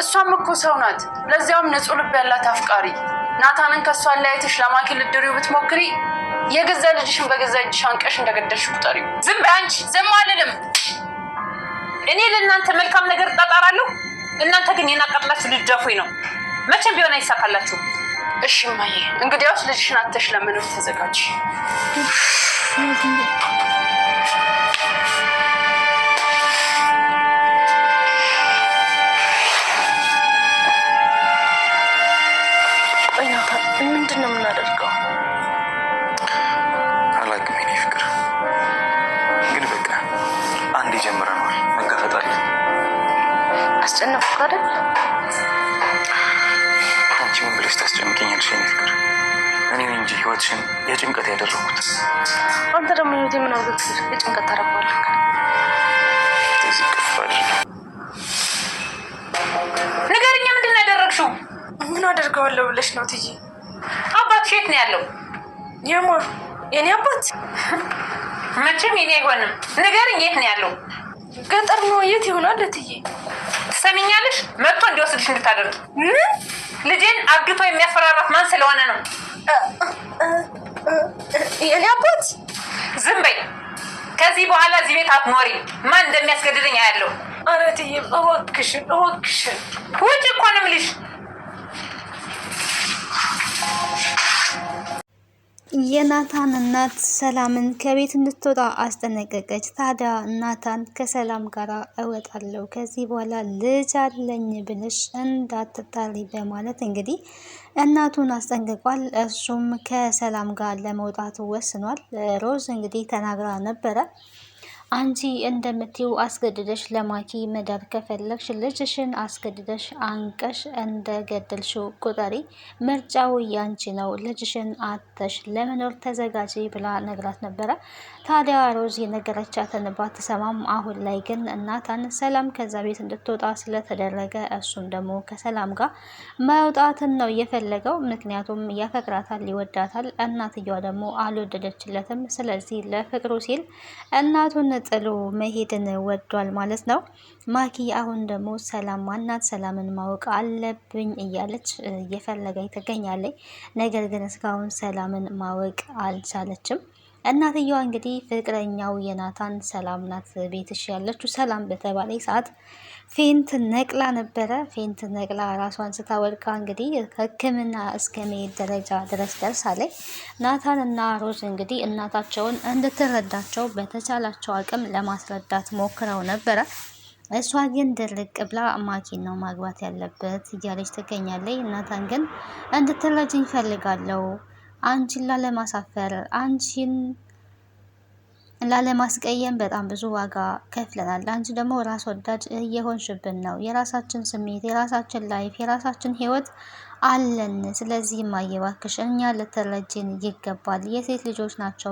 እሷም እኮ ሰው ናት፣ ለዚያውም ንጹህ ልብ ያላት አፍቃሪ። ናታንን ከሷ አለያይተሽ ለማኪ ልትድሪው ብትሞክሪ የገዛ ልጅሽን በገዛ እጅሽ አንቀሽ እንደገደልሽ ቁጠሪው። ዝም በይ አንቺ። ዝም አልልም። እኔ ለእናንተ መልካም ነገር እጣጣራለሁ፣ እናንተ ግን የናቀጥላችሁ ልጅ ደፉኝ ነው። መቼም ቢሆን አይሳካላችሁ። እሺ እማዬ፣ እንግዲያውስ ልጅሽን አተሽ ለመኖር ተዘጋጅ። ምንድን ነው የምናደርገው? አላውቅም የኔ ፍቅር፣ ግን በቃ አንድ ጀምረናል፣ መጋፈጥ አለን። አስጨነቅኩ አይደል? አንቺ ምን ብለሽ ታስጨንቀኛለሽ የኔ ፍቅር? እኔ ነኝ እንጂ ህይወትሽን የጭንቀት ያደረጉት። አንተ ደግሞ ህይወት የምናውቁት የጭንቀት ታደርገዋለህ። እዚህ ቅፋል ንገሪኝ፣ ምንድን ነው ያደረግሽው? ምን አደርገዋለሁ ብለሽ ነው ትዬ? አባትሽ የት ነው ያለው? የማ የኔ አባት? መቼም የኔ አይሆንም። ንገሪኝ፣ የት ነው ያለው? ገጠር ነው። የት ይሆናል ትዬ? ትሰሚኛለሽ? መጥቶ እንዲወስድሽ እንድታደርጊ። ምን? ልጄን አግቶ የሚያስፈራራት ማን ስለሆነ ነው? የኔ አባት? ዝም በይ። ከዚህ በኋላ እዚህ ቤት አትኖሪም። ማን እንደሚያስገድደኝ አያለሁ። ኧረ ትዬ እባክሽን እባክሽን ውጭ እኮ ነው የምልሽ። የናታን እናት ሰላምን ከቤት እንድትወጣ አስጠነቀቀች። ታዲያ ናታን ከሰላም ጋር እወጣለሁ ከዚህ በኋላ ልጅ አለኝ ብለሽ እንዳትጣሪ በማለት እንግዲህ እናቱን አስጠንቅቋል። እሱም ከሰላም ጋር ለመውጣት ወስኗል። ሮዝ እንግዲህ ተናግራ ነበረ። አንቺ እንደምትይው አስገድደሽ ለማኪ መዳር ከፈለግሽ ልጅሽን አስገድደሽ አንቀሽ እንደገደልሽው ቁጠሪ፣ ምርጫው ያንቺ ነው፣ ልጅሽን አተሽ ለመኖር ተዘጋጂ ብላ ነግራት ነበረ። ታዲያ ሮዝ የነገረቻትን ባትሰማም አሁን ላይ ግን ናታን ሰላም ከዛ ቤት እንድትወጣ ስለተደረገ እሱም ደግሞ ከሰላም ጋር መውጣትን ነው የፈለገው። ምክንያቱም ያፈቅራታል፣ ይወዳታል። እናትየዋ ደግሞ አልወደደችለትም። ስለዚህ ለፍቅሩ ሲል እናቱን ጥሎ መሄድን ወዷል ማለት ነው። ማኪ አሁን ደግሞ ሰላም ማናት፣ ሰላምን ማወቅ አለብኝ እያለች እየፈለገች ትገኛለች። ነገር ግን እስካሁን ሰላምን ማወቅ አልቻለችም። እናትየዋ እንግዲህ ፍቅረኛው የናታን ሰላም ናት ቤትሽ ያለችው ሰላም በተባለ ሰዓት ፌንት ነቅላ ነበረ። ፌንት ነቅላ ራሷን ስታወድቃ እንግዲህ ሕክምና እስከ መሄድ ደረጃ ድረስ ደርሳለች። ናታን እና ሮዝ እንግዲህ እናታቸውን እንድትረዳቸው በተቻላቸው አቅም ለማስረዳት ሞክረው ነበረ። እሷ ግን ድርቅ ብላ ማኪን ነው ማግባት ያለበት እያለች ትገኛለች። ናታን ግን እንድትረጅኝ ይፈልጋለሁ፣ አንቺን ላለማሳፈር፣ አንቺን ላለማስቀየም በጣም ብዙ ዋጋ ከፍለናል። አንቺ ደግሞ ራስ ወዳድ እየሆንሽብን ነው። የራሳችን ስሜት፣ የራሳችን ላይፍ፣ የራሳችን ህይወት አለን። ስለዚህ ማየባክሽ እኛ ልትረጂን ይገባል። የሴት ልጆች ናቸው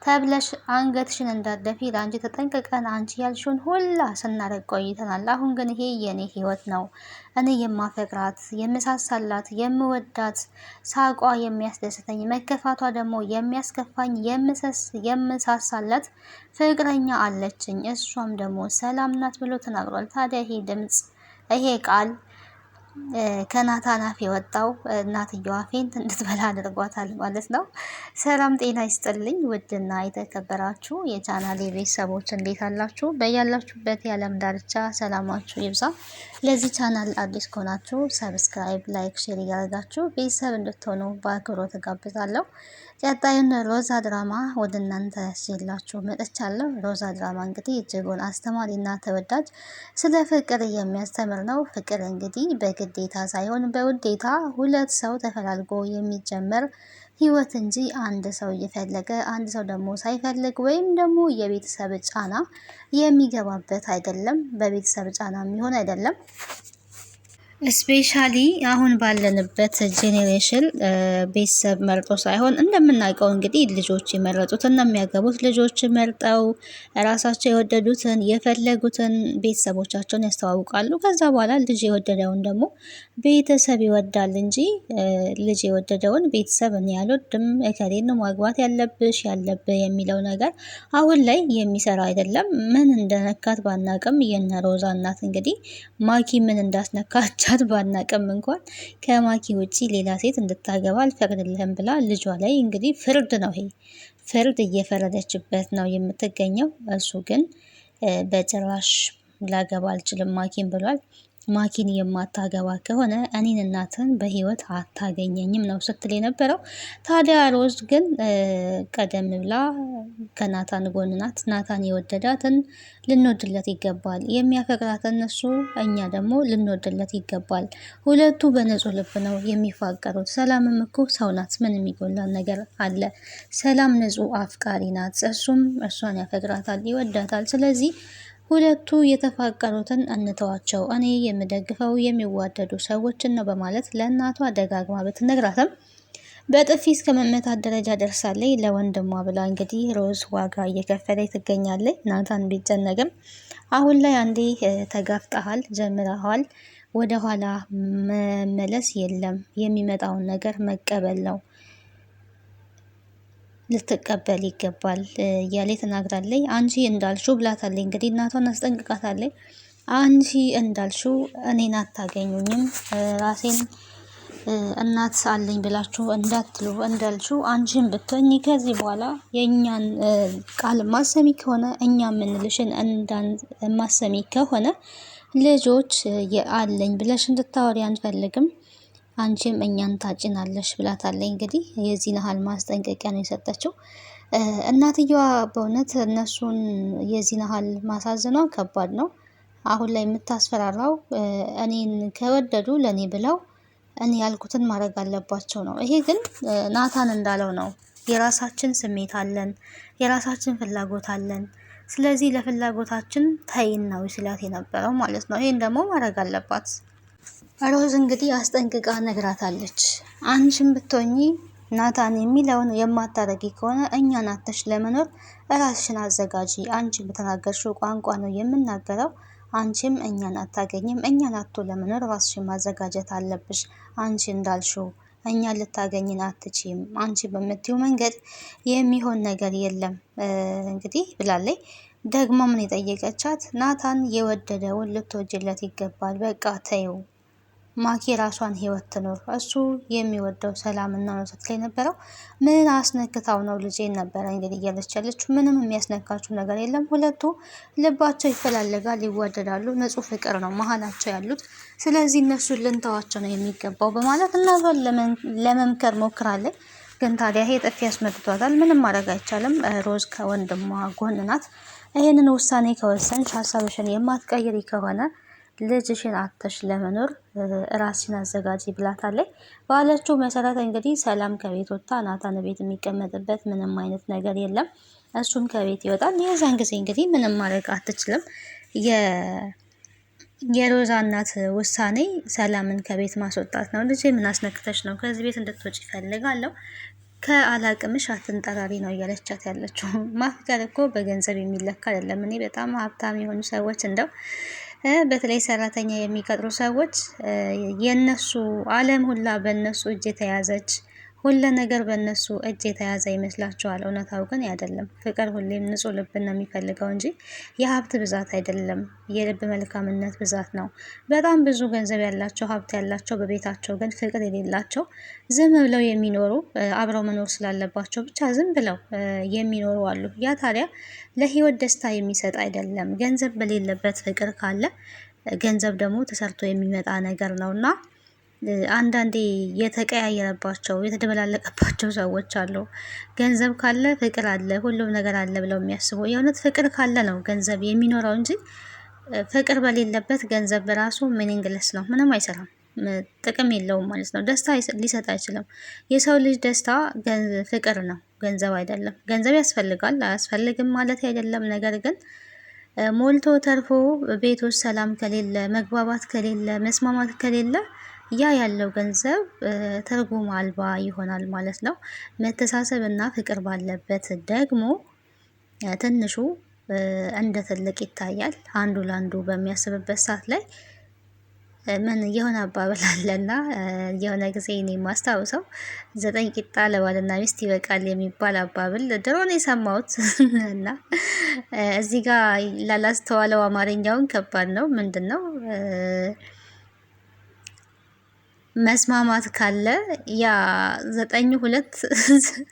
ተብለሽ አንገትሽን እንዳደፊ ለአንቺ ተጠንቅቀን አንቺ ያልሽውን ሁላ ስናደርግ ቆይተናል። አሁን ግን ይሄ የኔ ህይወት ነው። እኔ የማፈቅራት፣ የምሳሳላት፣ የምወዳት፣ ሳቋ የሚያስደስተኝ፣ መከፋቷ ደግሞ የሚያስከፋኝ፣ የምሳሳላት ፍቅረኛ አለችኝ። እሷም ደግሞ ሰላም ናት ብሎ ተናግሯል። ታዲያ ይሄ ድምፅ፣ ይሄ ቃል ከናታን አፍ የወጣው እናትየዋ ፌንት እንድትበላ አድርጓታል ማለት ነው። ሰላም ጤና ይስጥልኝ ውድና የተከበራችሁ የቻናሌ ቤተሰቦች እንዴት አላችሁ? በያላችሁበት የዓለም ዳርቻ ሰላማችሁ ይብዛ። ለዚህ ቻናል አዲስ ከሆናችሁ ሰብስክራይብ፣ ላይክ፣ ሼር እያደረጋችሁ ቤተሰብ እንድትሆኑ በአክብሮት እጋብዛለሁ። ቀጣዩን ሮዛ ድራማ ወደ እናንተ ሲላችሁ መጥቻለሁ። ሮዛ ድራማ እንግዲህ እጅጉን አስተማሪና ተወዳጅ ስለ ፍቅር የሚያስተምር ነው። ፍቅር እንግዲህ በግዴታ ሳይሆን በውዴታ ሁለት ሰው ተፈላልጎ የሚጀመር ህይወት እንጂ አንድ ሰው እየፈለገ አንድ ሰው ደግሞ ሳይፈልግ ወይም ደግሞ የቤተሰብ ጫና የሚገባበት አይደለም። በቤተሰብ ጫና የሚሆን አይደለም። ስፔሻሊ አሁን ባለንበት ጄኔሬሽን ቤተሰብ መርጦ ሳይሆን እንደምናውቀው እንግዲህ ልጆች የመረጡትን ነው የሚያገቡት። ልጆች መርጠው ራሳቸው የወደዱትን የፈለጉትን ቤተሰቦቻቸውን ያስተዋውቃሉ። ከዛ በኋላ ልጅ የወደደውን ደግሞ ቤተሰብ ይወዳል እንጂ ልጅ የወደደውን ቤተሰብ እኔ አልወድም እከሌን ነው ማግባት ያለብሽ ያለብህ የሚለው ነገር አሁን ላይ የሚሰራ አይደለም። ምን እንደነካት ባናቅም የነ ሮዛ እናት እንግዲህ ማኪ ምን እንዳስነካቻት ባናቅም እንኳን ከማኪ ውጪ ሌላ ሴት እንድታገባ አልፈቅድልህም ብላ ልጇ ላይ እንግዲህ ፍርድ ነው ይሄ ፍርድ እየፈረደችበት ነው የምትገኘው። እሱ ግን በጭራሽ ላገባ አልችልም ማኪን ብሏል። ማኪን የማታገባ ከሆነ እኔን እናትን በህይወት አታገኘኝም ነው ስትል የነበረው። ታዲያ ሮዝ ግን ቀደም ብላ ከናታን ጎን ናት። ናታን የወደዳትን ልንወድለት ይገባል፣ የሚያፈቅራትን እሱ እኛ ደግሞ ልንወድለት ይገባል። ሁለቱ በንጹህ ልብ ነው የሚፋቀሩት። ሰላምም እኮ ሰው ናት፣ ምን የሚጎላን ነገር አለ? ሰላም ንጹህ አፍቃሪ ናት። እሱም እሷን ያፈቅራታል፣ ይወዳታል። ስለዚህ ሁለቱ የተፋቀሩትን እንተዋቸው። እኔ የምደግፈው የሚዋደዱ ሰዎችን ነው በማለት ለእናቷ ደጋግማ ብትነግራትም በጥፊ እስከ መመታት ደረጃ ደርሳለች። ለወንድሟ ብላ እንግዲህ ሮዝ ዋጋ እየከፈለች ትገኛለች። ናታን ቢጨነቅም አሁን ላይ አንዴ ተጋፍጠሃል፣ ጀምረሃል፣ ወደኋላ መመለስ የለም። የሚመጣውን ነገር መቀበል ነው፣ ልትቀበል ይገባል እያሌ ተናግራለች። አንቺ እንዳልሹ ብላታለች። እንግዲህ እናቷን አስጠንቅቃታለች። አንቺ እንዳልሹ እኔን አታገኙኝም፣ ራሴን እናት አለኝ ብላችሁ እንዳትሉ እንዳልሹ አንቺን ብትሆኝ ከዚህ በኋላ የእኛን ቃል ማሰሚ ከሆነ እኛ የምንልሽን ማሰሚ ከሆነ ልጆች አለኝ ብለሽ እንድታወሪ አንፈልግም፣ አንቺም እኛን ታጭናለሽ ብላታለች። እንግዲህ የዚህን ያህል ማስጠንቀቂያ ነው የሰጠችው እናትየዋ። በእውነት እነሱን የዚህን ያህል ማሳዘኗ ከባድ ነው። አሁን ላይ የምታስፈራራው እኔን ከወደዱ ለእኔ ብለው እኔ ያልኩትን ማድረግ አለባቸው ነው። ይሄ ግን ናታን እንዳለው ነው። የራሳችን ስሜት አለን፣ የራሳችን ፍላጎት አለን። ስለዚህ ለፍላጎታችን ተይን ነው ሲላት የነበረው ማለት ነው። ይሄን ደግሞ ማድረግ አለባት። ሮዝ እንግዲህ አስጠንቅቃ ነግራታለች። አንቺን ብትሆኚ ናታን የሚለውን የማታረጊ ከሆነ እኛን አተሽ ለመኖር ራስሽን አዘጋጂ። አንቺ በተናገርሽው ቋንቋ ነው የምናገረው። አንቺም እኛን አታገኝም። እኛን አቶ ለመኖር ራስሽን ማዘጋጀት አለብሽ። አንቺ እንዳልሽው እኛን ልታገኝን አትችይም። አንቺ በምትይው መንገድ የሚሆን ነገር የለም እንግዲህ ብላለች። ደግሞ ምን የጠየቀቻት ናታን የወደደውን ልትወጅለት ይገባል። በቃ ተይው ማኪ ራሷን ህይወት ትኖር፣ እሱ የሚወደው ሰላም እና ነው ስትል የነበረው። ምን አስነክታው ነው ልጄን ነበረ እንግዲህ እያለች ያለችው። ምንም የሚያስነካችሁ ነገር የለም። ሁለቱ ልባቸው ይፈላለጋል፣ ይዋደዳሉ። ንጹህ ፍቅር ነው መሀላቸው ያሉት። ስለዚህ እነሱን ልንተዋቸው ነው የሚገባው በማለት እናቷን ለመምከር ሞክራለች። ግን ታዲያ ይሄ ጥፊ ያስመትቷታል። ምንም ማድረግ አይቻልም። ሮዝ ከወንድሟ ጎን ናት። ይህንን ውሳኔ ከወሰንሽ ሀሳብሽን የማትቀይሪ ከሆነ ልጅሽን አተሽ ለመኖር ራስሽን አዘጋጂ ብላታለች። ባለችው መሰረት እንግዲህ ሰላም ከቤት ወጥታ ናታን ቤት የሚቀመጥበት ምንም አይነት ነገር የለም። እሱም ከቤት ይወጣል። የዛን ጊዜ እንግዲህ ምንም ማድረግ አትችልም። የሮዛ እናት ውሳኔ ሰላምን ከቤት ማስወጣት ነው። ልጄ ምን አስነክተሽ ነው? ከዚህ ቤት እንድትወጪ ይፈልጋለሁ፣ ከአላቅምሽ አትንጠራሪ ነው እያለቻት ያለችው። ማፍቀር እኮ በገንዘብ የሚለካ አይደለም። እኔ በጣም ሀብታም የሆኑ ሰዎች እንደው በተለይ ሰራተኛ የሚቀጥሩ ሰዎች የነሱ ዓለም ሁላ በእነሱ እጅ የተያዘች ሁሉ ነገር በእነሱ እጅ የተያዘ ይመስላችኋል። እውነታው ግን አይደለም። ፍቅር ሁሌም ንጹህ ልብን ነው የሚፈልገው እንጂ የሀብት ብዛት አይደለም። የልብ መልካምነት ብዛት ነው። በጣም ብዙ ገንዘብ ያላቸው ሀብት ያላቸው በቤታቸው ግን ፍቅር የሌላቸው ዝም ብለው የሚኖሩ አብረው መኖር ስላለባቸው ብቻ ዝም ብለው የሚኖሩ አሉ። ያ ታዲያ ለህይወት ደስታ የሚሰጥ አይደለም። ገንዘብ በሌለበት ፍቅር ካለ ገንዘብ ደግሞ ተሰርቶ የሚመጣ ነገር ነውና አንዳንዴ የተቀያየረባቸው የተደበላለቀባቸው ሰዎች አሉ። ገንዘብ ካለ ፍቅር አለ፣ ሁሉም ነገር አለ ብለው የሚያስቡ። የእውነት ፍቅር ካለ ነው ገንዘብ የሚኖረው እንጂ ፍቅር በሌለበት ገንዘብ በራሱ ሚኒንግለስ ነው፣ ምንም አይሰራም፣ ጥቅም የለውም ማለት ነው። ደስታ ሊሰጥ አይችልም። የሰው ልጅ ደስታ ፍቅር ነው፣ ገንዘብ አይደለም። ገንዘብ ያስፈልጋል፣ አያስፈልግም ማለት አይደለም። ነገር ግን ሞልቶ ተርፎ ቤቶች ሰላም ከሌለ፣ መግባባት ከሌለ፣ መስማማት ከሌለ ያ ያለው ገንዘብ ትርጉም አልባ ይሆናል ማለት ነው። መተሳሰብ እና ፍቅር ባለበት ደግሞ ትንሹ እንደ ትልቅ ይታያል። አንዱ ለአንዱ በሚያስብበት ሰዓት ላይ ምን የሆነ አባባል አለና የሆነ ጊዜ እኔ የማስታውሰው 9 ቂጣ ለባልና ሚስት ይበቃል የሚባል አባባል ድሮ ነው የሰማሁት። እና እዚህ ጋር ላላስተዋለው አማርኛውን ከባድ ነው። ምንድን ነው መስማማት ካለ ያ 9 2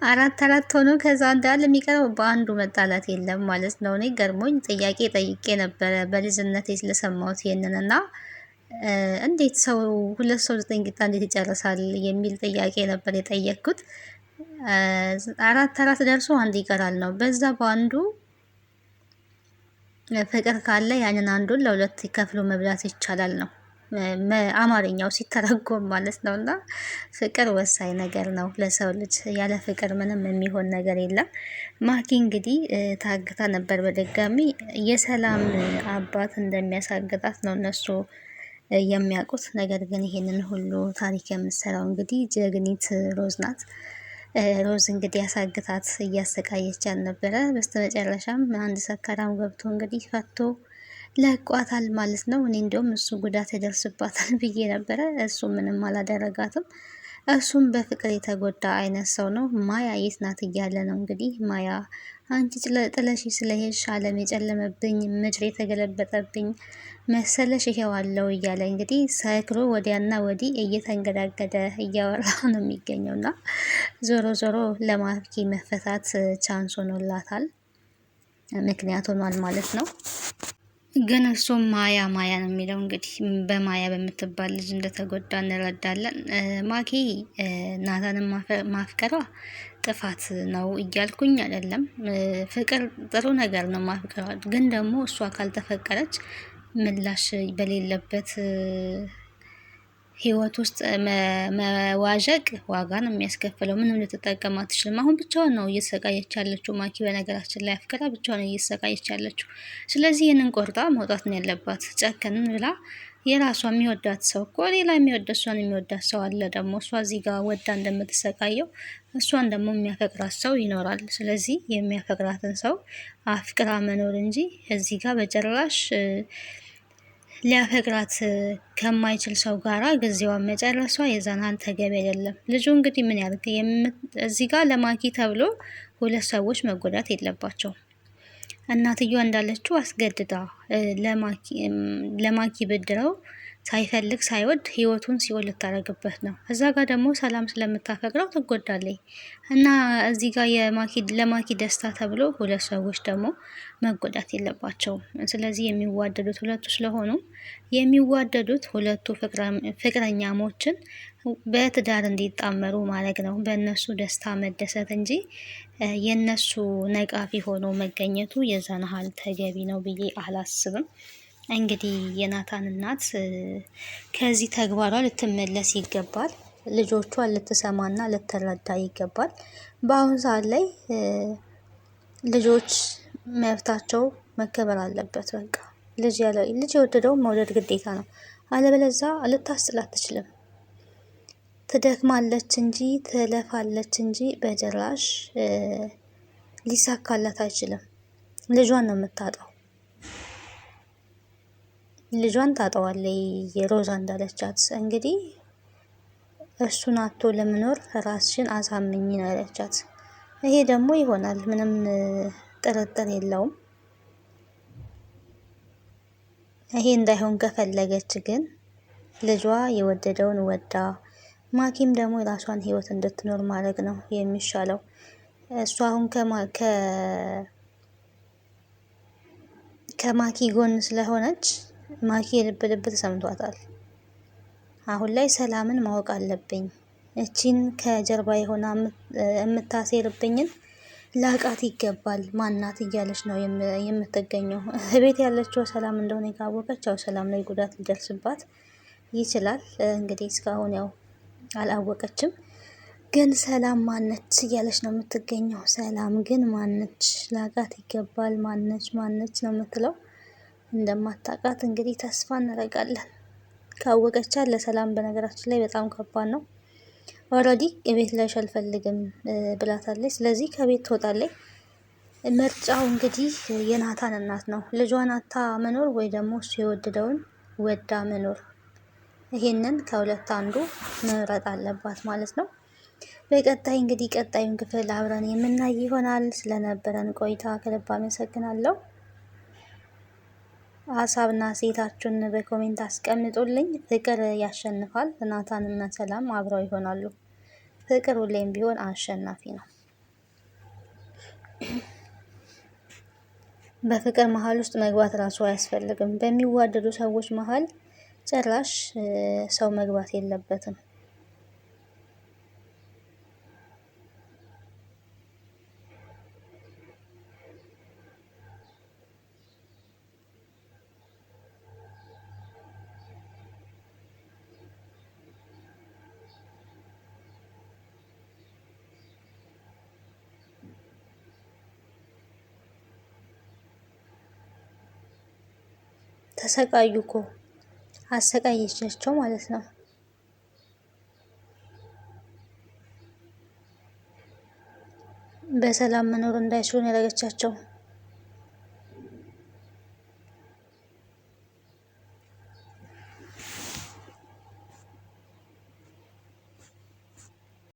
4 ሆኖ ከዛ እንዳለ የሚቀረው በአንዱ መጣላት የለም ማለት ነው። እኔ ገርሞኝ ጥያቄ ጠይቄ ነበረ በልጅነቴ ስለሰማሁት ይሄንን እና እንዴት ሰው 2 ሰው 9 ቂጣ እንዴት ይጨርሳል የሚል ጥያቄ ነበር የጠየቅኩት። 4 ደርሶ አንድ ይቀራል ነው። በዛ በአንዱ ፍቅር ካለ ያንን አንዱን ለሁለት ከፍሎ መብላት ይቻላል ነው አማርኛው ሲተረጎም ማለት ነው። እና ፍቅር ወሳኝ ነገር ነው ለሰው ልጅ። ያለ ፍቅር ምንም የሚሆን ነገር የለም። ማኪ እንግዲህ ታግታ ነበር በድጋሚ። የሰላም አባት እንደሚያሳግታት ነው እነሱ የሚያውቁት። ነገር ግን ይሄንን ሁሉ ታሪክ የምትሰራው እንግዲህ ጀግኒት ሮዝ ናት። ሮዝ እንግዲህ ያሳግታት እያሰቃየች ያልነበረ፣ በስተመጨረሻም አንድ ሰካራም ገብቶ እንግዲህ ፈቶ ለቋታል ማለት ነው። እኔ እንዲያውም እሱ ጉዳት ይደርስባታል ብዬ ነበረ። እሱ ምንም አላደረጋትም። እሱም በፍቅር የተጎዳ አይነት ሰው ነው። ማያ የት ናት እያለ ነው እንግዲህ። ማያ አንቺ ጥለሽ ስለሄድሽ ዓለም የጨለመብኝ ምድር የተገለበጠብኝ መሰለሽ ይሄዋለው እያለ እንግዲህ ሳይክሎ ወዲያና ወዲህ እየተንገዳገደ እያወራ ነው የሚገኘውና ዞሮ ዞሮ ለማኪ መፈታት ቻንስ ሆኖላታል፣ ምክንያት ሆኗል ማለት ነው። ግን እሱም ማያ ነው የሚለው እንግዲህ በማያ በምትባል ልጅ እንደተጎዳ እንረዳለን። ማኪ ናታንን ማፍቀሯ ጥፋት ነው እያልኩኝ አይደለም። ፍቅር ጥሩ ነገር ነው ማፍቀሯ። ግን ደግሞ እሷ ካልተፈቀረች ምላሽ በሌለበት ህይወት ውስጥ መዋዠቅ ዋጋ ነው የሚያስከፍለው። ምንም ልትጠቀም አትችልም። አሁን ብቻዋን ነው እየተሰቃየች ያለችው ማኪ። በነገራችን ላይ አፍቅራ ብቻዋን ነው እየተሰቃየች ያለችው። ስለዚህ ይህንን ቆርጣ መውጣት ነው ያለባት። ጨከን ብላ የራሷ የሚወዳት ሰው እኮ ሌላ የሚወዳት እሷን የሚወዳት ሰው አለ። ደግሞ እሷ እዚህ ጋር ወዳ እንደምትሰቃየው እሷን ደግሞ የሚያፈቅራት ሰው ይኖራል። ስለዚህ የሚያፈቅራትን ሰው አፍቅራ መኖር እንጂ እዚህ ጋር በጭራሽ ሊያፈቅራት ከማይችል ሰው ጋራ ጊዜዋን መጨረሷ የዛናን ተገቢ አይደለም። ልጁ እንግዲህ ምን ያርግ? እዚህ ጋር ለማኪ ተብሎ 2 ሰዎች መጎዳት የለባቸውም። እናትየዋ እንዳለችው አስገድዳ ለማኪ ብድረው ሳይፈልግ ሳይወድ ህይወቱን ሲኦል ልታረግበት ነው። እዛ ጋር ደግሞ ሰላም ስለምታፈቅረው ትጎዳለች። እና እዚህ ጋር ለማኪ ደስታ ተብሎ 2 ሰዎች ደግሞ መጎዳት የለባቸውም። ስለዚህ የሚዋደዱት ሁለቱ ስለሆኑ የሚዋደዱት ሁለቱ ፍቅረኛሞችን በትዳር እንዲጣመሩ ማድረግ ነው። በእነሱ ደስታ መደሰት እንጂ የነሱ ነቃፊ ሆኖ መገኘቱ የዛን ያህል ተገቢ ነው ብዬ አላስብም። እንግዲህ የናታን እናት ከዚህ ተግባሯ ልትመለስ ይገባል። ልጆቿን ልትሰማና ልትረዳ ይገባል። በአሁኑ ሰዓት ላይ ልጆች መብታቸው መከበር አለበት። በቃ ልጅ የወደደውን መውደድ ግዴታ ነው። አለበለዚያ ልታስጥል አትችልም። ትደክማለች እንጂ ትለፋለች እንጂ በጭራሽ ሊሳካላት አይችልም። ልጇን ነው የምታጣው። ልጇን ታጠዋለች። የሮዛ እንዳለቻት እንግዲህ እሱን አቶ ለመኖር ራስሽን አሳምኝ ነው ያለቻት። ይሄ ደግሞ ይሆናል፣ ምንም ጥርጥር የለውም። ይሄ እንዳይሆን ከፈለገች ግን ልጇ የወደደውን ወዳ ማኪም ደግሞ የራሷን ህይወት እንድትኖር ማድረግ ነው የሚሻለው። እሷ አሁን ከማኪ ጎን ስለሆነች ማኪ የልብ ተሰምቷታል። አሁን ላይ ሰላምን ማወቅ አለብኝ፣ እቺን ከጀርባ የሆነ የምታሴርብኝን ላቃት ይገባል፣ ማናት እያለች ነው የምትገኘው። ቤት ያለችው ሰላም እንደሆነ ካወቀች ያው ሰላም ላይ ጉዳት ሊደርስባት ይችላል። እንግዲህ እስካሁን ያው አላወቀችም። ግን ሰላም ማነች እያለች ነው የምትገኘው። ሰላም ግን ማነች? ላቃት ይገባል። ማነች ነው የምትለው። እንደማታውቃት እንግዲህ ተስፋ እናደርጋለን። ካወቀቻት ለሰላም በነገራችን ላይ በጣም ከባድ ነው። ኦልሬዲ የቤት ላይሽ አልፈልግም ብላታለች። ስለዚህ ከቤት ትወጣለች። ምርጫው እንግዲህ የናታን እናት ነው። ልጇን አታ መኖር ወይ ደግሞ እሱ የወደደውን ወዳ መኖር። ይሄንን ከሁለት አንዱ መምረጥ አለባት ማለት ነው። በቀጣይ እንግዲህ ቀጣዩን ክፍል አብረን የምናይ ይሆናል። ስለነበረን ቆይታ ከልብ አመሰግናለሁ። ሀሳብና ሴታችሁን በኮሜንት አስቀምጡልኝ። ፍቅር ያሸንፋል። ናታን እና ሰላም አብረው ይሆናሉ። ፍቅር ሁሌም ቢሆን አሸናፊ ነው። በፍቅር መሀል ውስጥ መግባት ራሱ አያስፈልግም። በሚዋደዱ ሰዎች መሀል ጭራሽ ሰው መግባት የለበትም። ተሰቃዩ እኮ አሰቃየቻቸው ማለት ነው። በሰላም መኖር እንዳይችሉ ያደረገቻቸው